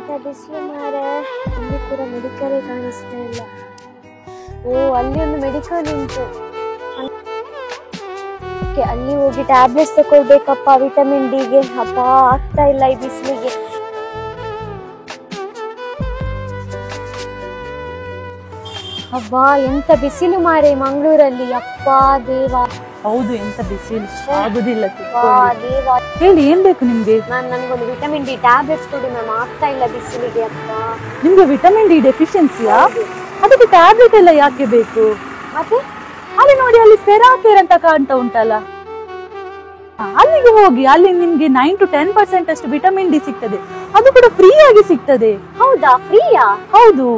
ಎಂತ ಬಿಸಿಲು ಮಾರೆ, ಇಲ್ಲಿ ಕೂಡ ಮೆಡಿಕಲ್ ಕಾಣಿಸ್ತಾ ಇಲ್ಲ. ಓ, ಅಲ್ಲಿ ಒಂದು ಮೆಡಿಕಲ್ ಉಂಟು. ಅಲ್ಲಿ ಹೋಗಿ ಟ್ಯಾಬ್ಲೆಟ್ಸ್ ತಕೊಳ್ಬೇಕಪ್ಪ ವಿಟಮಿನ್ ಡಿಗೆ. ಅಪ್ಪ ಆಗ್ತಾ ಇಲ್ಲ ಈ ಬಿಸಿಲಿಗೆ. ಅಬ್ಬಾ ಎಂತ ಬಿಸಿಲು ಮಾರೆ ಮಂಗಳೂರಲ್ಲಿ. ಅಪ್ಪ ದೇವ. ಹೌದು, ಎಂತ ಬಿಸಿಲು ಆಗುದಿಲ್ಲ. ದೇವ, ಹೇಳಿ ಏನ್ ಬೇಕು ನಿಮ್ಗೆ? ನನ್ಗೊಂದು ವಿಟಮಿನ್ ಡಿ ಟ್ಯಾಬ್ಲೆಟ್ಸ್ ಕೊಡಿ ಮ್ಯಾಮ್, ಆಗ್ತಾ ಇಲ್ಲ ಬಿಸಿಲಿಗೆ. ಅಪ್ಪ, ನಿಮ್ಗೆ ವಿಟಮಿನ್ ಡಿ ಡೆಫಿಷಿಯನ್ಸಿಯಾ? ಅದಕ್ಕೆ ಟ್ಯಾಬ್ಲೆಟ್ ಎಲ್ಲ ಯಾಕೆ ಬೇಕು? ಮತ್ತೆ ಅಲ್ಲಿ ನೋಡಿ, ಅಲ್ಲಿ ಸೆರಾಕೇರ್ ಅಂತ ಕಾಣ್ತಾ ಉಂಟಲ್ಲ, ಅಲ್ಲಿಗೆ ಹೋಗಿ. ಅಲ್ಲಿ ನಿಮ್ಗೆ 9 to 10% ಅಷ್ಟು ವಿಟಮಿನ್ ಡಿ ಸಿಗ್ತದೆ. ಅದು ಕೂಡ ಫ್ರೀ ಆಗಿ ಸಿಗ್ತದೆ. ಹೌದಾ? ಫ್ರೀಯಾ? ಹೌದು.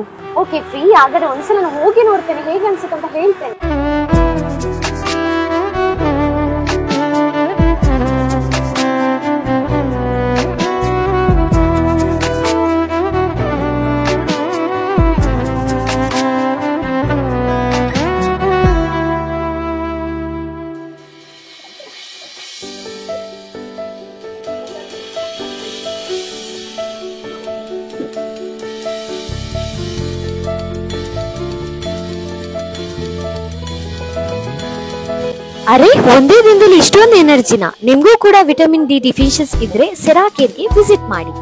ಓಕೆ, ಫ್ರೀ ಆಗದೆ ಒಂದ್ಸಲ ನಾನು ಹೋಗಿ ನೋಡ್ತೇನೆ, ಹೇಗೆ ಅನ್ಸುತ್ತೆ ಅಂತ ಹೇಳ್ತೇನೆ. ಅರೆ, ಒಂದೇ ದಿನದಲ್ಲಿ ಇಷ್ಟೊಂದು ಎನರ್ಜಿನ? ನಿಮ್ಗೂ ಕೂಡ ವಿಟಮಿನ್ ಡಿ ಡಿಫಿಷಿಯನ್ಸಿ ಇದ್ರೆ ಸೆರಾಕೇರ್ಗೆ ವಿಸಿಟ್ ಮಾಡಿ.